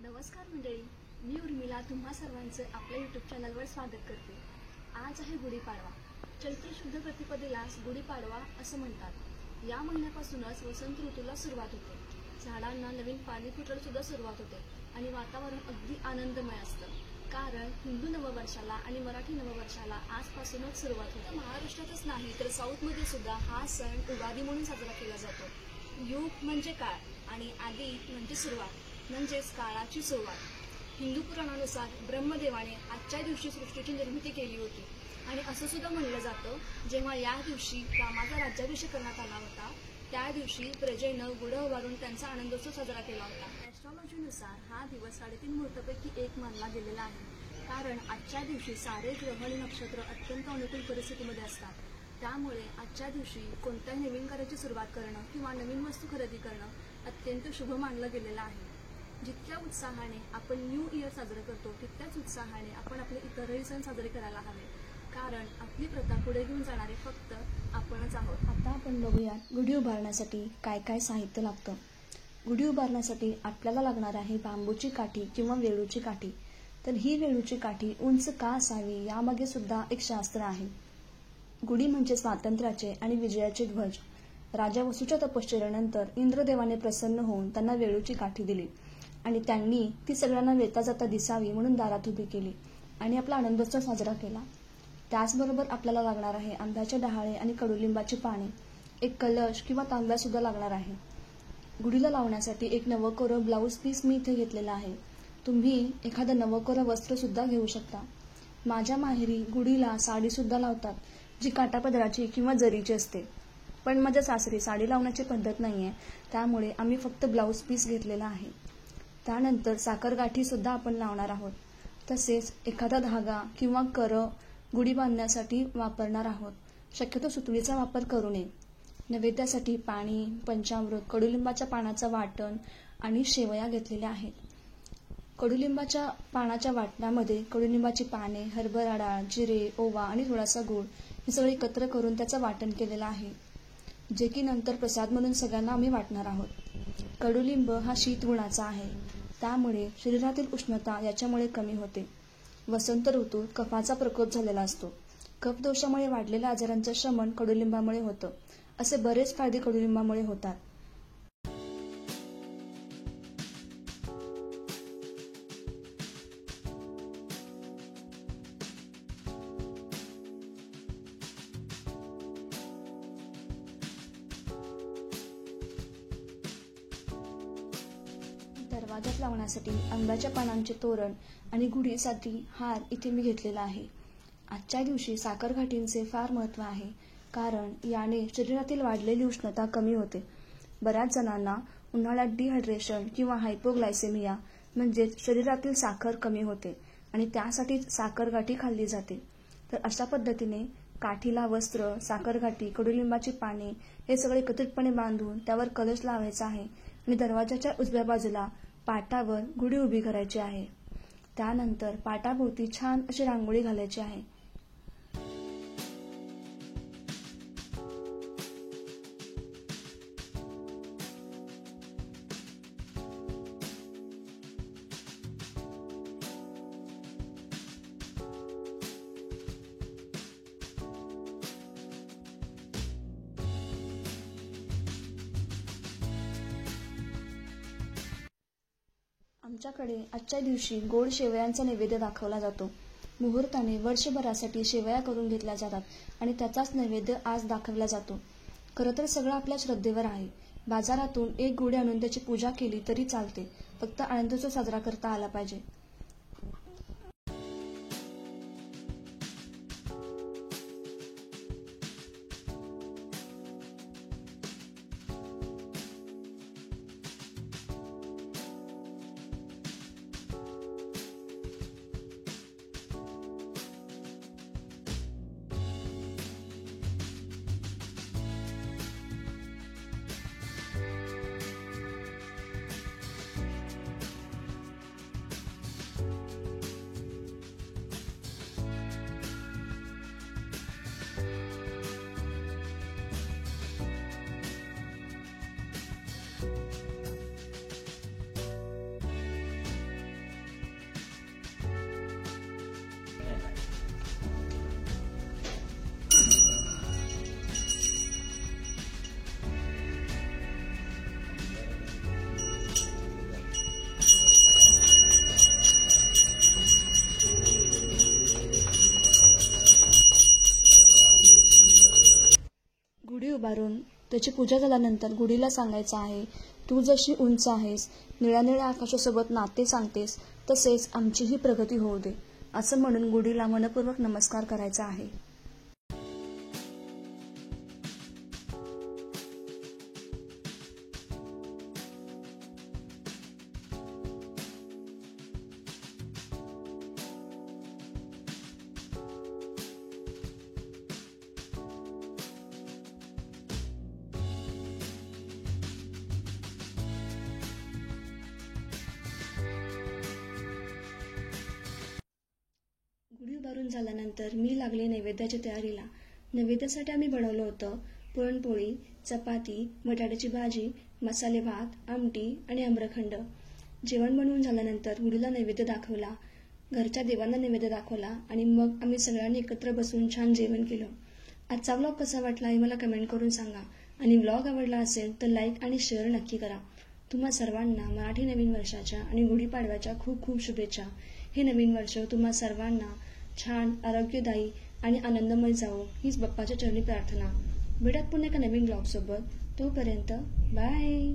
नमस्कार मंडळी, मी उर्मिला तुम्हा सर्वांचं आपल्या यूट्यूब चॅनलवर स्वागत करते। आज आहे गुढीपाडवा। चैत्र शुद्ध प्रतिपदेलाच गुढीपाडवा असं म्हणतात। या महिन्यापासूनच वसंत ऋतूला सुरुवात होते। झाडांना नवीन पाणी फुटायला सुद्धा सुरुवात होते आणि वातावरण अगदी आनंदमय असतं, कारण हिंदू नववर्षाला आणि मराठी नववर्षाला आजपासूनच सुरुवात होते। महाराष्ट्रातच नाही तर साऊथमध्ये सुद्धा हा सण उगादी म्हणून साजरा केला जातो। युग म्हणजे काळ आणि आदी म्हणजे सुरुवात, म्हणजेच काळाची सुरुवात। हिंदू पुराणानुसार ब्रह्मदेवाने आजच्या दिवशी सृष्टीची निर्मिती केली होती आणि असं सुद्धा म्हणलं जातं, जेव्हा या दिवशी रामाचा राज्याभिषेक करण्यात आला होता त्या दिवशी प्रजेनं गुढं उभारून त्यांचा आनंदोत्सव साजरा केला होता। ॲस्ट्रॉलॉजीनुसार हा दिवस 3.5 मुहूर्तापैकी एक मानला गेलेला आहे, कारण आजच्या दिवशी सारे ग्रह आणि नक्षत्र अत्यंत अनुकूल परिस्थितीमध्ये असतात। त्यामुळे आजच्या दिवशी कोणत्याही नवीन कार्याची सुरुवात करणं किंवा नवीन वस्तू खरेदी करणं अत्यंत शुभ मानलं गेलेलं आहे। जितक्या उत्साहाने आपण न्यू इयर साजरा करतो तितक्याच उत्साहाने आपण आपले इतरही सण साजरे करायला हवे, कारण आपली प्रथा पुढे घेऊन जाणारे फक्त आपणच आहोत। आता आपण बघूया गुढी उभारण्यासाठी काय काय साहित्य लागतं। गुढी उभारण्यासाठी आपल्याला लागणार आहे बांबूची काठी किंवा वेळूची काठी। तर ही वेळूची काठी उंच का असावी यामागे सुद्धा एक शास्त्र आहे। गुढी म्हणजे स्वातंत्र्याचे आणि विजयाचे ध्वज। राजा वसूच्या तपश्चर्येनंतर इंद्रदेवाने प्रसन्न होऊन त्यांना वेळूची काठी दिली आणि त्यांनी ती सगळ्यांना येता जाता दिसावी म्हणून दारात उभी केली आणि आपला आनंदोत्सव साजरा केला। त्याचबरोबर आपल्याला लागणार आहे आंब्याचे डहाळे आणि कडुलिंबाची पाने, एक कलश किंवा तांब्या सुद्धा लागणार आहे। गुढीला लावण्यासाठी एक नवकोरं ब्लाऊज पीस मी इथे घेतलेला आहे। तुम्ही एखादं नवकोरं वस्त्र सुद्धा घेऊ शकता। माझ्या माहेरी गुढीला साडी सुद्धा लावतात, जी काठापदराची किंवा जरीची असते, पण माझ्या सासरी साडी लावण्याची पद्धत नाहीये, त्यामुळे आम्ही फक्त ब्लाऊज पीस घेतलेला आहे। त्यानंतर साखरगाठी सुद्धा आपण लावणार आहोत, तसेच एखादा धागा किंवा करं गुढी बांधण्यासाठी वापरणार आहोत। शक्यतो सुतळीचा वापर करू नये। नैवेद्यासाठी पाणी, पंचामृत, कडुलिंबाच्या पानाचं वाटण आणि शेवया घेतलेल्या आहेत। कडुलिंबाच्या पानाच्या वाटणामध्ये कडुलिंबाची पाने, हरभरा डाळ, जिरे, ओवा आणि थोडासा गूळ हे सगळे एकत्र करून त्याचं वाटण केलेलं आहे, जे की नंतर प्रसाद म्हणून सगळ्यांना आम्ही वाटणार आहोत। कडुलिंब हा शीत गुणाचा आहे, त्यामुळे शरीरातील उष्णता याच्यामुळे कमी होते। वसंत ऋतूत कफाचा प्रकोप झालेला असतो। कफ दोषामुळे वाढलेल्या आजारांचं शमन कडुलिंबामुळे होतं। असे बरेच फायदे कडुलिंबामुळे होतात। दरवाजात लावण्यासाठी आंब्याच्या पानांचे तोरण आणि गुढीसाठी हार इथे मी घेतलेला आहे। आजच्या दिवशी साखरघाटींचे फार महत्त्व आहे, कारण याने शरीरातील वाढलेली उष्णता कमी होते। बऱ्याच जणांना उन्हाळ्यात डिहायड्रेशन किंवा हायपोग्लायसेमिया म्हणजेच शरीरातील साखर कमी होते आणि त्यासाठी साखरगाठी खाल्ली जाते। तर अशा पद्धतीने काठीला वस्त्र, साखरगाठी, कडुलिंबाची पाने हे सगळे एकत्रितपणे बांधून त्यावर कलश लावायचा आहे आणि दरवाजाच्या उजव्या बाजूला पाटावर गुढी उभी करायची आहे। त्यानंतर पाटाभोवती छान अशी रांगोळी घालायची आहे। आमच्याकडे आजच्या दिवशी गोड शेवयांचा नैवेद्य दाखवला जातो। मुहूर्ताने वर्षभरासाठी शेवया करून घेतल्या जातात आणि त्याचाच नैवेद्य आज दाखवला जातो। खरं तर सगळं आपल्या श्रद्धेवर आहे। बाजारातून एक गुढी आणून त्याची पूजा केली तरी चालते, फक्त आनंदोत्सव साजरा करता आला पाहिजे। त्याची पूजा झाल्यानंतर गुढीला सांगायचं आहे, तू जशी उंच आहेस, निळ्या निळ्या आकाशासोबत नाते सांगतेस, तसेच आमचीही प्रगती होऊ दे, असं म्हणून गुढीला मनपूर्वक नमस्कार करायचा आहे. गुढी उभारून झाल्यानंतर मी लागले नैवेद्याच्या तयारीला. नैवेद्यासाठी आम्ही बनवलं होतं पुरणपोळी, चपाती, बटाट्याची भाजी, मसाले भात, आमटी आणि आम्रखंड. जेवण बनवून झाल्यानंतर गुढीला नैवेद्य दाखवला, घरच्या देवांना नैवेद्य दाखवला आणि मग आम्ही सगळ्यांनी एकत्र बसून छान जेवण केलं. आजचा व्लॉग कसा वाटला हे मला कमेंट करून सांगा आणि व्लॉग आवडला असेल तर लाईक आणि शेअर नक्की करा. तुम्हा सर्वांना मराठी नवीन वर्षाच्या आणि गुढीपाडव्याच्या खूप खूप शुभेच्छा. हे नवीन वर्ष तुम्हा सर्वांना छान, आरोग्यदायी आणि आनंदमय जावो हीच बाप्पाच्या चरणी प्रार्थना. भेटत पुन्हा एका नवीन ब्लॉग सोबत. तोपर्यंत बाय.